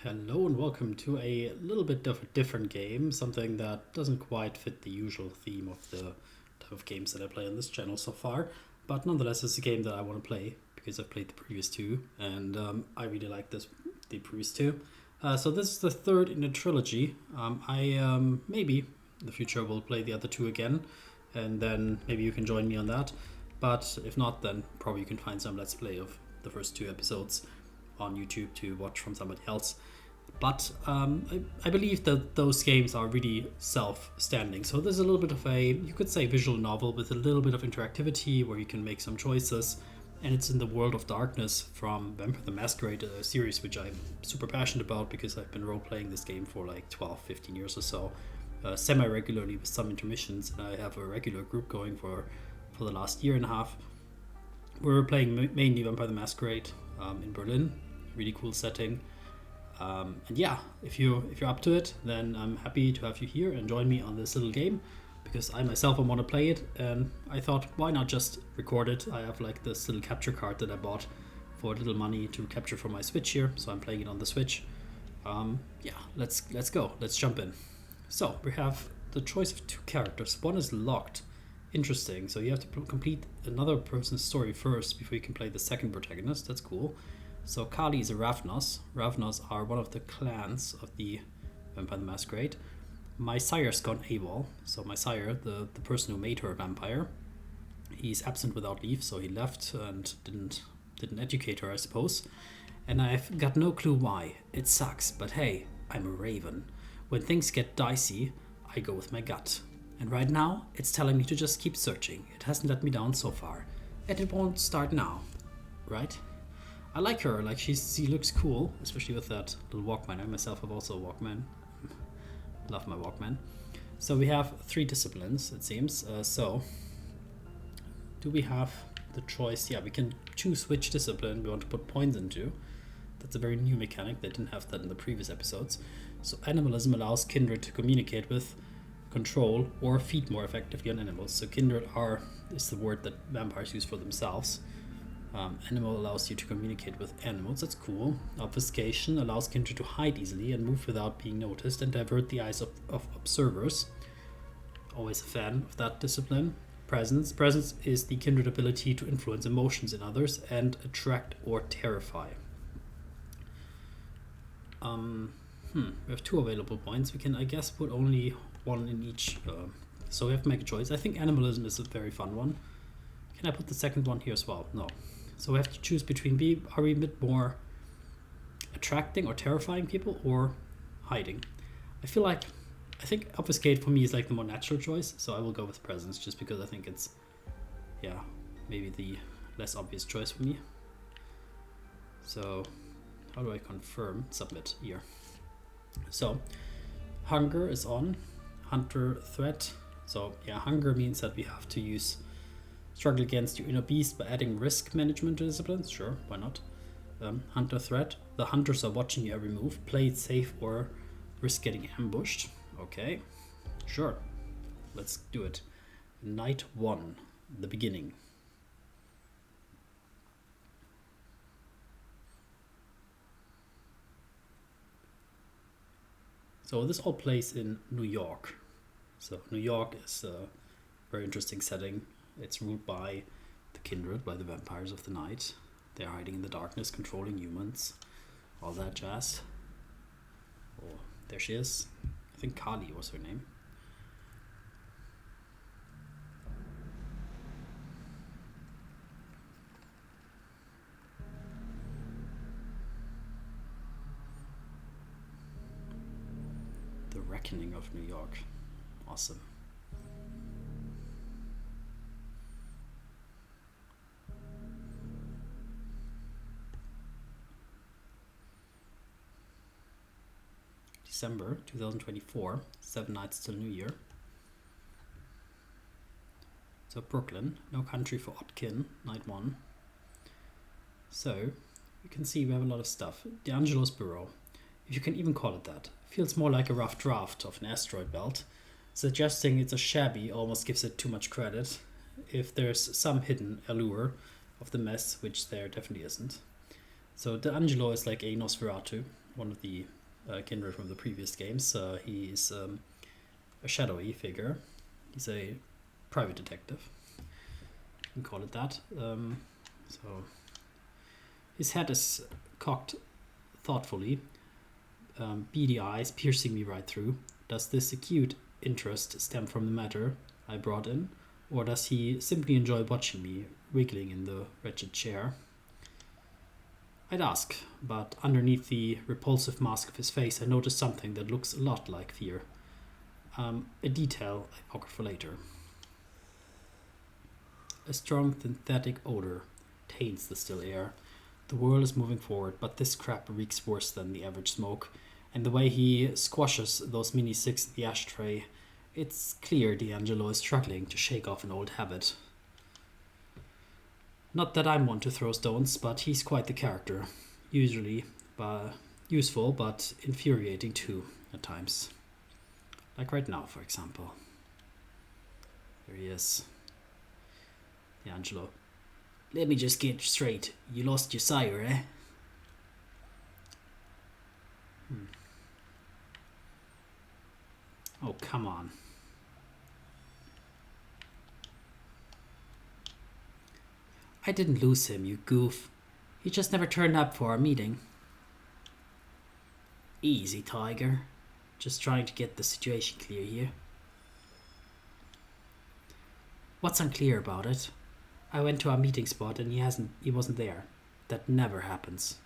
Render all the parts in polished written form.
Hello and welcome to a little bit of a different game, something that doesn't quite fit the usual theme of the type of games that I play on this channel so far, but nonetheless it's a game that I want to play because I've played the previous two and I really like the previous two. So this is the third in a trilogy. I maybe in the future will play the other two again, and then maybe you can join me on that. But if not, then probably you can find some let's play of the first two episodes on YouTube to watch from somebody else. But I believe that those games are really self-standing. So there's a little bit of a, you could say, visual novel with a little bit of interactivity where you can make some choices. And it's in the world of darkness from Vampire the Masquerade, a series which I'm super passionate about because I've been role-playing this game for like 12, 15 years or so, semi-regularly with some intermissions. And I have a regular group going for the last year and a half. We're playing mainly Vampire the Masquerade in Berlin. Really cool setting. And yeah, if you're up to it, then I'm happy to have you here and join me on this little game because I myself want to play it, and I thought why not just record it. I have like this little capture card that I bought for a little money to capture from my Switch here, so I'm playing it on the Switch. Yeah, let's go. Let's jump in. So we have the choice of two characters. One is locked. Interesting. So you have to complete another person's story first before you can play the second protagonist. That's cool. So Kali is a Ravnos. Ravnos are one of the clans of the Vampire the Masquerade. My sire's gone AWOL. So my sire, the person who made her a vampire, he's absent without leave, so he left and didn't educate her, I suppose. And I've got no clue why. It sucks, but hey, I'm a raven. When things get dicey, I go with my gut. And right now, it's telling me to just keep searching. It hasn't let me down so far. And it won't start now. Right? I like her. Like, she looks cool, especially with that little Walkman. I myself have also a Walkman. Love my Walkman. So we have 3 disciplines, it seems. So, do we have the choice? Yeah, we can choose which discipline we want to put points into. That's a very new mechanic. They didn't have that in the previous episodes. So animalism allows kindred to communicate with, control, or feed more effectively on animals. So kindred is the word that vampires use for themselves. Animal allows you to communicate with animals. That's cool. Obfuscation allows kindred to hide easily and move without being noticed and divert the eyes of observers. Always a fan of that discipline. Presence is the kindred ability to influence emotions in others and attract or terrify. We have 2 available points. We can, I guess, put only 1 in each. So we have to make a choice. I think animalism is a very fun one. Can I put the second one here as well? No. So we have to choose between are we a bit more attracting or terrifying people or hiding? I think obfuscate for me is like the more natural choice, so I will go with presence just because I think it's, yeah, maybe the less obvious choice for me. So how do I confirm? Submit here. So hunger is on. Hunter threat. So yeah, hunger means that we have to use struggle against your inner beast by adding risk management to disciplines. Sure, why not? Hunter threat. The hunters are watching your every move. Play it safe or risk getting ambushed. Okay, sure. Let's do it. Night 1, the beginning. So this all plays in New York. So New York is a very interesting setting. It's ruled by the kindred, by the vampires of the night. They're hiding in the darkness, controlling humans, all that jazz. Oh, there she is. I think Kali was her name. The Reckoning of New York. Awesome. December 2024, 7 nights till New Year. So Brooklyn, No Country for Otkin, night 1. So you can see we have a lot of stuff. D'Angelo's Bureau, if you can even call it that, feels more like a rough draft of an asteroid belt. Suggesting it's a shabby almost gives it too much credit. If there's some hidden allure of the mess, which there definitely isn't. So D'Angelo is like a Nosferatu, one of the kindred from the previous games. He's a shadowy figure. He's a private detective. You can call it that. So his head is cocked thoughtfully, beady eyes piercing me right through. Does this acute interest stem from the matter I brought in, or does he simply enjoy watching me wiggling in the wretched chair? I'd ask, but underneath the repulsive mask of his face I noticed something that looks a lot like fear. A detail I pocket for later. A strong synthetic odor taints the still air. The world is moving forward, but this crap reeks worse than the average smoke. And the way he squashes those mini sticks in the ashtray, it's clear D'Angelo is struggling to shake off an old habit. Not that I'm one to throw stones, but he's quite the character. Usually useful, but infuriating too, at times. Like right now, for example. There he is. D'Angelo. Let me just get straight. You lost your sire, eh? Oh, come on. I didn't lose him, you goof. He just never turned up for our meeting. Easy, Tiger. Just trying to get the situation clear here. What's unclear about it? I went to our meeting spot and he wasn't there. That never happens.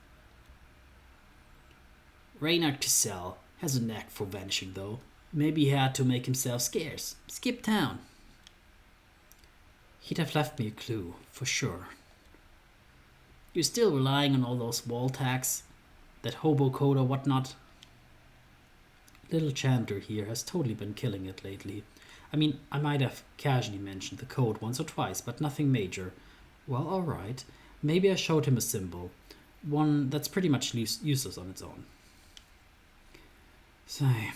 Reynard Cassell has a knack for vanishing, though. Maybe he had to make himself scarce. Skip town. He'd have left me a clue, for sure. You're still relying on all those wall tags? That hobo code or whatnot? Little Chandler here has totally been killing it lately. I mean, I might have casually mentioned the code once or twice, but nothing major. Well, alright. Maybe I showed him a symbol. One that's pretty much useless on its own. Say,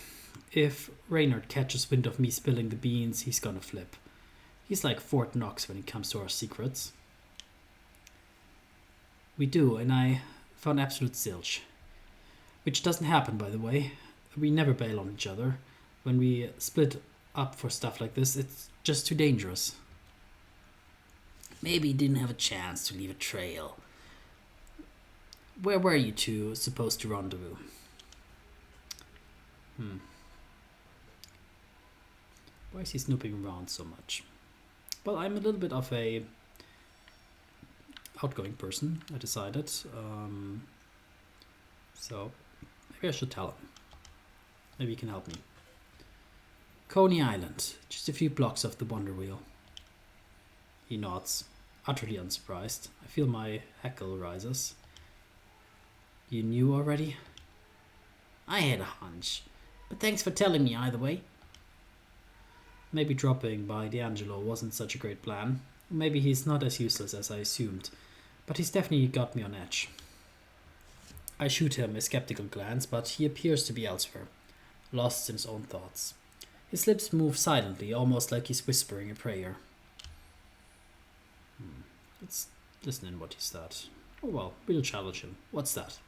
if Reynard catches wind of me spilling the beans, he's gonna flip. He's like Fort Knox when it comes to our secrets. We do, and I found absolute zilch. Which doesn't happen, by the way. We never bail on each other. When we split up for stuff like this, it's just too dangerous. Maybe he didn't have a chance to leave a trail. Where were you two supposed to rendezvous? Why is he snooping around so much? Well, I'm a little bit of a outgoing person, I decided. So maybe I should tell him. Maybe he can help me. Coney Island, just a few blocks off the Wonder Wheel. He nods, utterly unsurprised. I feel my hackle rises. You knew already? I had a hunch, but thanks for telling me either way. Maybe dropping by D'Angelo wasn't such a great plan. Maybe he's not as useless as I assumed, but he's definitely got me on edge. I shoot him a skeptical glance, but he appears to be elsewhere, lost in his own thoughts. His lips move silently, almost like he's whispering a prayer. Let's listen in what he said. Oh well, we'll challenge him. What's that?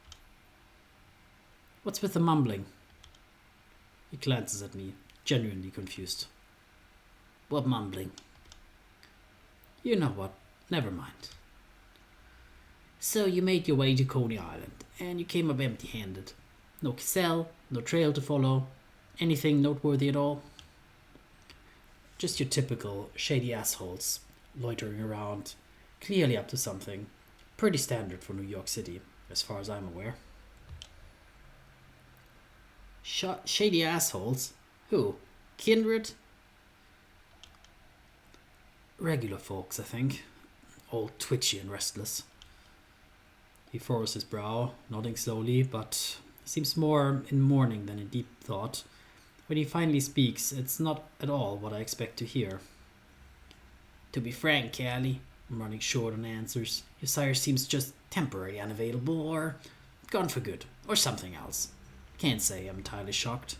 What's with the mumbling? He glances at me, genuinely confused. What mumbling? You know what, never mind. So you made your way to Coney Island, and you came up empty-handed. No Cassell, no trail to follow, anything noteworthy at all? Just your typical shady assholes, loitering around, clearly up to something. Pretty standard for New York City, as far as I'm aware. Shady assholes? Who? Kindred? Regular folks, I think. All twitchy and restless. He furrows his brow, nodding slowly, but seems more in mourning than in deep thought. When he finally speaks, it's not at all what I expect to hear. To be frank, Callie, I'm running short on answers. Your sire seems just temporarily unavailable, or gone for good, or something else. Can't say I'm entirely shocked.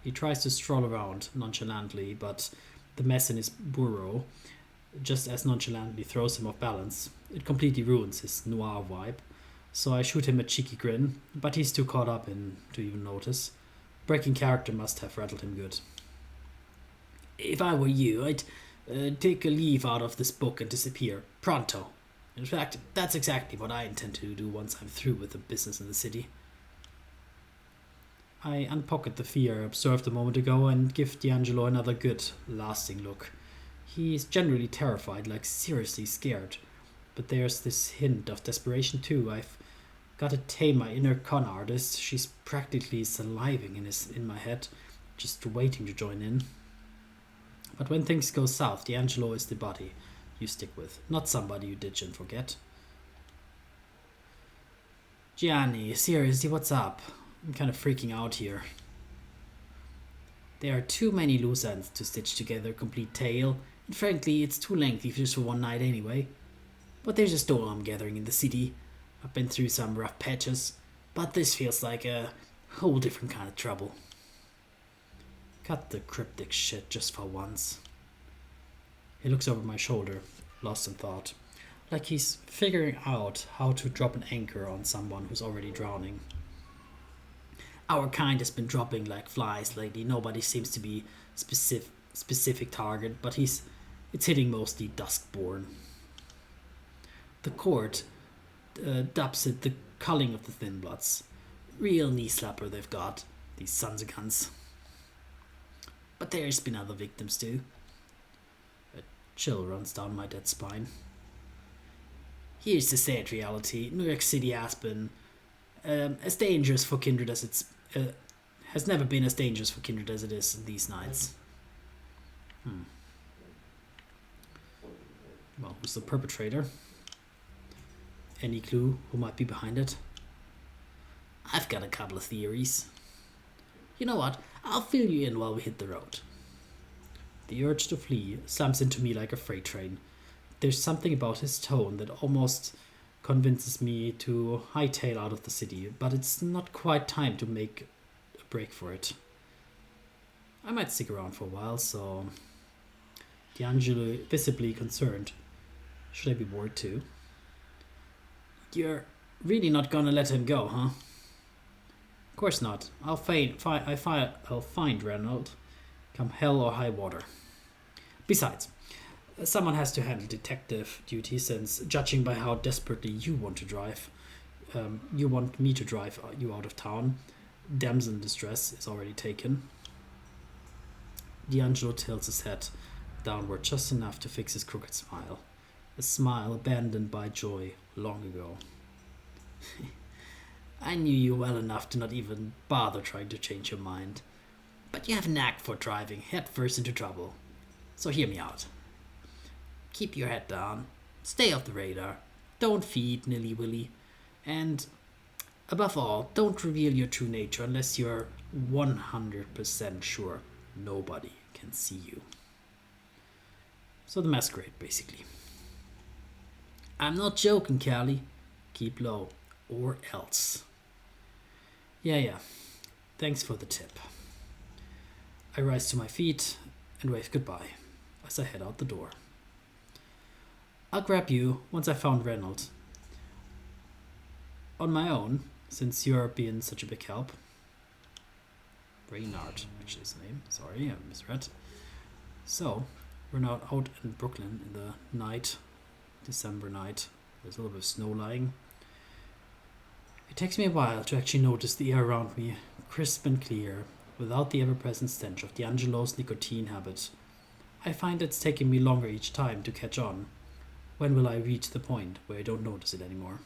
He tries to stroll around nonchalantly, but the mess in his burrow just as nonchalantly throws him off balance. It completely ruins his noir vibe. So I shoot him a cheeky grin, but he's too caught up in to even notice. Breaking character must have rattled him good. If I were you, I'd take a leaf out of this book and disappear. Pronto. In fact, that's exactly what I intend to do once I'm through with the business in the city. I unpocket the fear observed a moment ago and give D'Angelo another good, lasting look. He's generally terrified, like seriously scared. But there's this hint of desperation too. I've got to tame my inner con artist. She's practically saliving in my head, just waiting to join in. But when things go south, D'Angelo is the body you stick with, not somebody you ditch and forget. Gianni, seriously, what's up? I'm kind of freaking out here. There are too many loose ends to stitch together a complete tale, and frankly, it's too lengthy just for one night anyway. But there's a storm gathering in the city. I've been through some rough patches, but this feels like a whole different kind of trouble. Cut the cryptic shit just for once. He looks over my shoulder, lost in thought, like he's figuring out how to drop an anchor on someone who's already drowning. Our kind has been dropping like flies lately. Nobody seems to be specific target, but it's hitting mostly Duskborn. The court dubs it the culling of the Thin Bloods. Real knee slapper they've got, these sons of guns. But there's been other victims too. A chill runs down my dead spine. Here's the sad reality. New York City has been as dangerous for Kindred as it's has never been as dangerous for Kindred as it is these nights. Well, who's the perpetrator? Any clue who might be behind it? I've got a couple of theories. You know what? I'll fill you in while we hit the road. The urge to flee slams into me like a freight train. There's something about his tone that almost convinces me to hightail out of the city, but it's not quite time to make a break for it. I might stick around for a while, so... D'Angelo visibly concerned. Should I be worried too? You're really not gonna let him go, huh? Of course not. I'll find Reynard, come hell or high water. Besides, someone has to handle detective duty, since judging by how desperately you want me to drive you out of town, damsel in distress is already taken. D'Angelo tilts his head downward just enough to fix his crooked smile. A smile abandoned by joy long ago. I knew you well enough to not even bother trying to change your mind. But you have a knack for driving headfirst into trouble. So hear me out. Keep your head down. Stay off the radar. Don't feed nilly-willy. And above all, don't reveal your true nature unless you're 100% sure nobody can see you. So the Masquerade, basically. I'm not joking, Callie. Keep low, or else. Yeah. Thanks for the tip. I rise to my feet and wave goodbye as I head out the door. I'll grab you once I've found Reynard. On my own, since you're being such a big help. Reynard, actually his name. Sorry, I misread. So, we're now out in Brooklyn in the night, December night. There's a little bit of snow lying. It takes me a while to actually notice the air around me, crisp and clear, without the ever-present stench of D'Angelo's nicotine habit. I find it's taking me longer each time to catch on. When will I reach the point where I don't notice it anymore?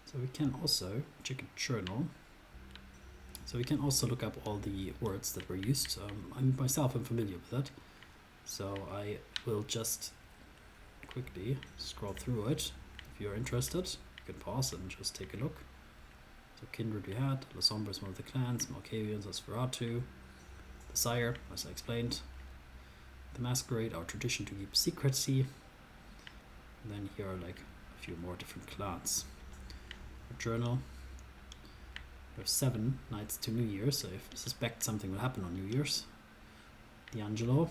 So we can also check a journal. So we can also look up all the words that were used. I myself am familiar with that. So I will just quickly scroll through it. If you're interested, you can pause and just take a look. So Kindred we had, La Sombra is one of the clans, Malkavians, Nosferatu, the Sire, as I explained, the Masquerade, our tradition to keep secrecy, and then here are like a few more different clans. A journal. There's 7 nights to New Year's, so I suspect something will happen on New Year's. D'Angelo,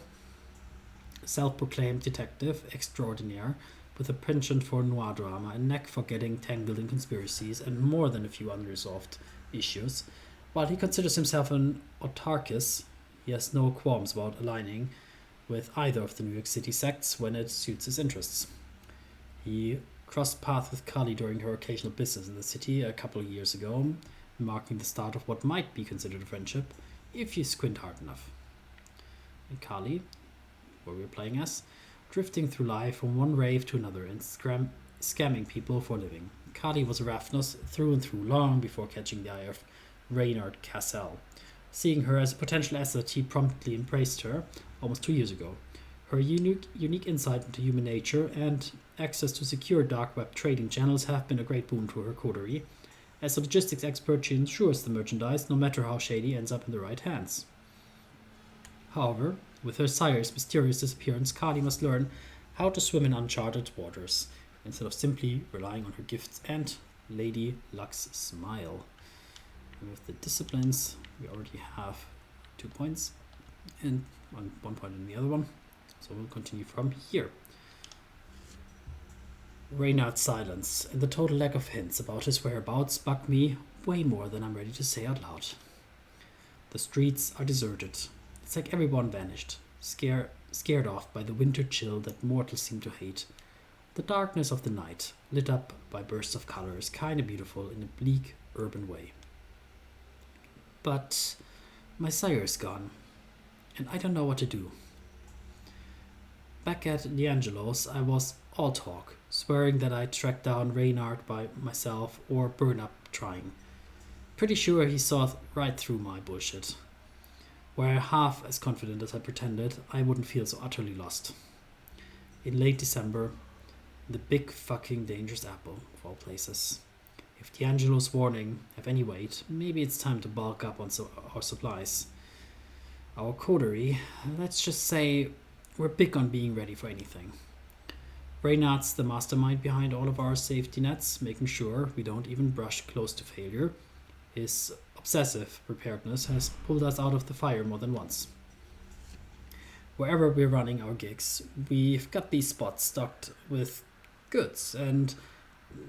self-proclaimed detective extraordinaire, with a penchant for noir drama, a knack for getting tangled in conspiracies, and more than a few unresolved issues. While he considers himself an autarchist, he has no qualms about aligning with either of the New York City sects when it suits his interests. He crossed paths with Kali during her occasional business in the city a couple of years ago, marking the start of what might be considered a friendship if you squint hard enough. And Kali, where we're playing as, drifting through life from one rave to another and scamming people for a living. Kali was ravenous through and through long before catching the eye of Reynard Cassell. Seeing her as a potential asset, he promptly embraced her almost 2 years ago. Her unique insight into human nature and access to secure dark web trading channels have been a great boon to her coterie. As a logistics expert, she ensures the merchandise, no matter how shady, ends up in the right hands. However, with her sire's mysterious disappearance, Kali must learn how to swim in uncharted waters, instead of simply relying on her gifts and Lady Luck's smile. And with the disciplines, we already have 2 points and 1 point in the other one. So we'll continue from here. Reynard's silence and the total lack of hints about his whereabouts bug me way more than I'm ready to say out loud. The streets are deserted. It's like everyone vanished, scared off by the winter chill that mortals seem to hate. The darkness of the night, lit up by bursts of color, is kinda beautiful in a bleak, urban way. But my sire is gone, and I don't know what to do. Back at D'Angelo's, I was all talk, swearing that I'd track down Reynard by myself or burn up trying. Pretty sure he saw right through my bullshit. Were I half as confident as I pretended, I wouldn't feel so utterly lost. In late December, the big fucking dangerous apple, of all places. If D'Angelo's warning have any weight, maybe it's time to bulk up on our supplies. Our coterie, let's just say, we're big on being ready for anything. Reynard's the mastermind behind all of our safety nets, making sure we don't even brush close to failure. His obsessive preparedness has pulled us out of the fire more than once. Wherever we're running our gigs, we've got these spots stocked with goods, and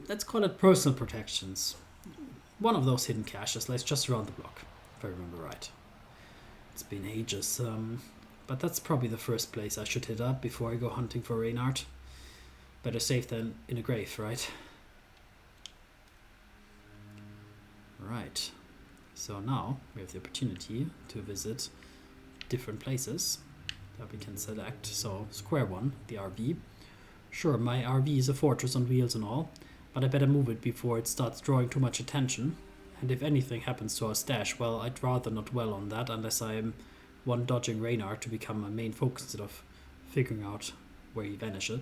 let's call it personal protections. One of those hidden caches lies just around the block, if I remember right. It's been ages, but that's probably the first place I should hit up before I go hunting for Reynard. Better safe than in a grave, right? Right. So now we have the opportunity to visit different places that we can select. So square one, the RV. Sure, my RV is a fortress on wheels and all, but I better move it before it starts drawing too much attention. And if anything happens to our stash, well, I'd rather not dwell on that unless I'm one dodging Reynard to become my main focus instead of figuring out where he vanished.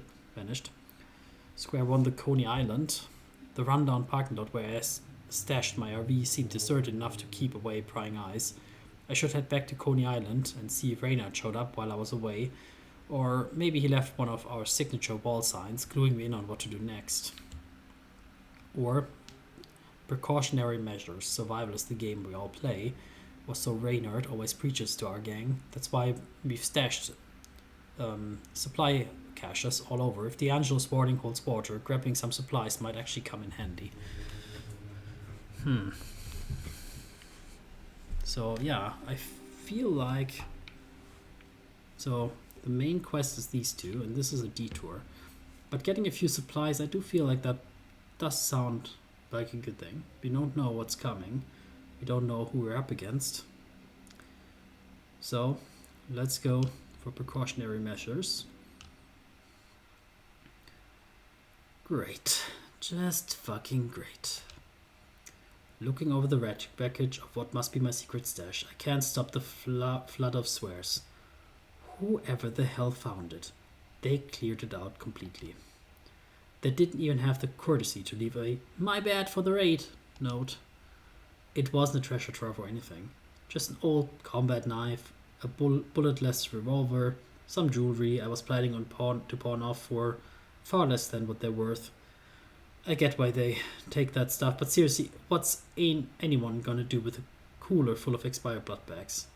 Square one, the Coney Island. The rundown parking lot where I stashed my RV seemed deserted enough to keep away prying eyes. I should head back to Coney Island and see if Reynard showed up while I was away, or maybe he left one of our signature wall signs cluing me in on what to do next. Or precautionary measures. Survival is the game we all play, or so Reynard always preaches to our gang. That's why we've stashed supply caches all over. If D'Angelo's warning holds water, grabbing some supplies might actually come in handy. So yeah, I feel like... So the main quest is these two, and this is a detour. But getting a few supplies, I do feel like that does sound like a good thing. We don't know what's coming. We don't know who we're up against. So let's go for precautionary measures. Great. Just fucking great. Looking over the wreckage of what must be my secret stash, I can't stop the flood of swears. Whoever the hell found it, they cleared it out completely. They didn't even have the courtesy to leave a "my bad for the raid" note. It wasn't a treasure trove or anything. Just an old combat knife, a bulletless revolver, some jewelry I was planning on pawn off for far less than what they're worth. I get why they take that stuff, but seriously, what's anyone gonna do with a cooler full of expired blood bags?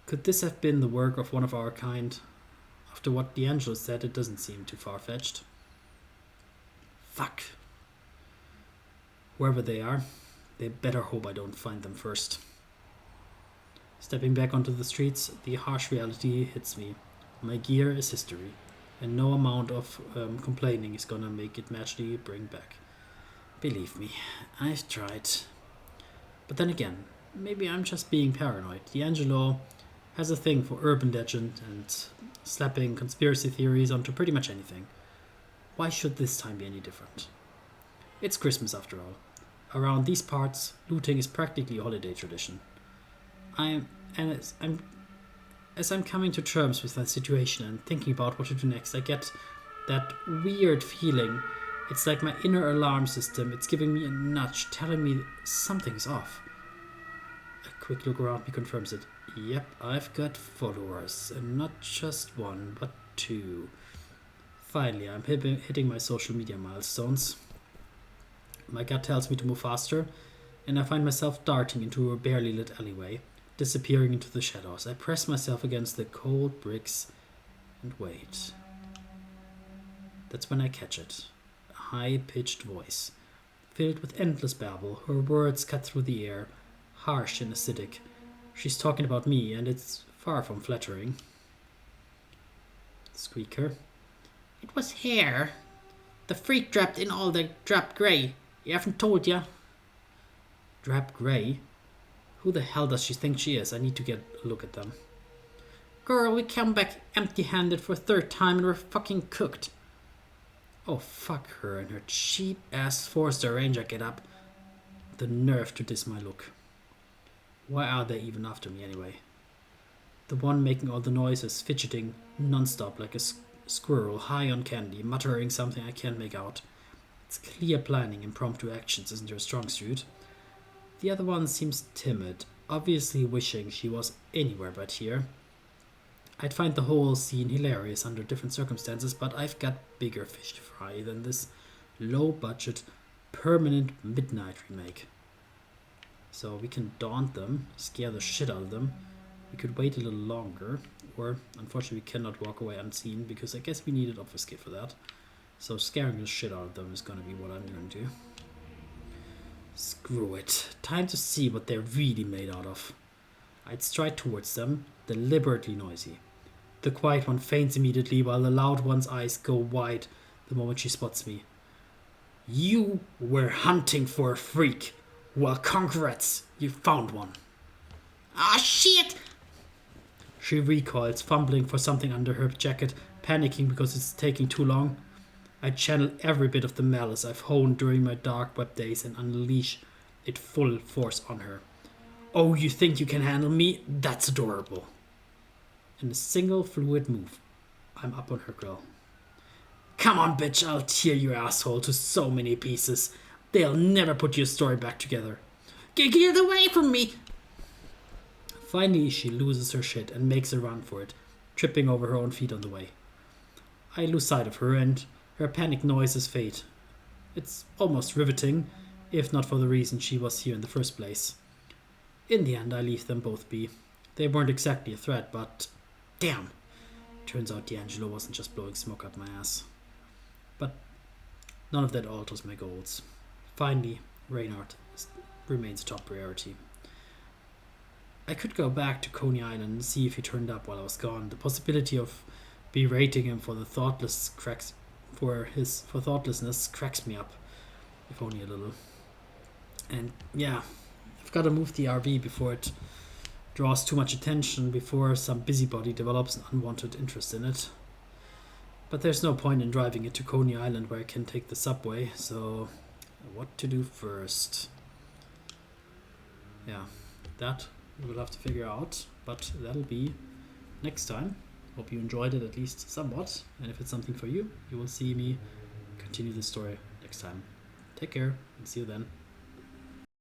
Could this have been the work of one of our kind, After what D'Angelo said, it doesn't seem too far-fetched. Fuck. Wherever they are, they better hope I don't find them first. Stepping back onto the streets, the harsh reality hits me. My gear is history, and no amount of complaining is gonna make it magically bring back. Believe me, I've tried. But then again, maybe I'm just being paranoid. D'Angelo has a thing for urban legend and slapping conspiracy theories onto pretty much anything. Why should this time be any different? It's Christmas after all. Around these parts, looting is practically a holiday tradition. As I'm coming to terms with my situation and thinking about what to do next, I get that weird feeling. It's like my inner alarm system. It's giving me a nudge, telling me something's off. A quick look around me confirms it. Yep, I've got followers, and not just one, but two. Finally, I'm hitting my social media milestones. My gut tells me to move faster, and I find myself darting into a barely lit alleyway, disappearing into the shadows. I press myself against the cold bricks and wait. That's when I catch it. A high-pitched voice, filled with endless babble. Her words cut through the air, harsh and acidic. She's talking about me, and it's far from flattering. Squeaker. It was here. The freak dropped in all the drab grey. You haven't told ya. Drab grey? Who the hell does she think she is? I need to get a look at them. Girl, we come back empty-handed for a third time and we're fucking cooked. Oh, fuck her and her cheap-ass Forster Ranger get-up. The nerve to diss my look. Why are they even after me anyway? The one making all the noises, fidgeting non-stop like a squirrel high on candy, muttering something I can't make out. It's clear planning, impromptu actions isn't her strong suit. The other one seems timid, obviously wishing she was anywhere but here. I'd find the whole scene hilarious under different circumstances, but I've got bigger fish to fry than this low-budget, permanent midnight remake. So we can daunt them, scare the shit out of them. We could wait a little longer, or unfortunately we cannot walk away unseen because I guess we needed obfuscate for that. So scaring the shit out of them is gonna be what I'm gonna do. Screw it. Time to see what they're really made out of. I'd stride towards them, deliberately noisy. The quiet one faints immediately while the loud one's eyes go wide the moment she spots me. You were hunting for a freak. Well, congrats, you found one. Ah, shit! She recoils, fumbling for something under her jacket, panicking because it's taking too long. I channel every bit of the malice I've honed during my dark web days and unleash it full force on her. Oh, you think you can handle me? That's adorable. In a single fluid move, I'm up on her grill. Come on, bitch, I'll tear your asshole to so many pieces. They'll never put your story back together. Get away from me! Finally, she loses her shit and makes a run for it, tripping over her own feet on the way. I lose sight of her and her panic noises fade. It's almost riveting, if not for the reason she was here in the first place. In the end, I leave them both be. They weren't exactly a threat, but damn! Turns out D'Angelo wasn't just blowing smoke up my ass. But none of that alters my goals. Finally, Reynard remains a top priority. I could go back to Coney Island and see if he turned up while I was gone. The possibility of berating him for thoughtlessness cracks me up, if only a little. And yeah, I've got to move the RV before it draws too much attention, before some busybody develops an unwanted interest in it. But there's no point in driving it to Coney Island where I can take the subway, so what to do first? Yeah, that we will have to figure out, but that'll be next time. Hope you enjoyed it at least somewhat, and if it's something for you, you will see me continue the story next time. Take care and see you then.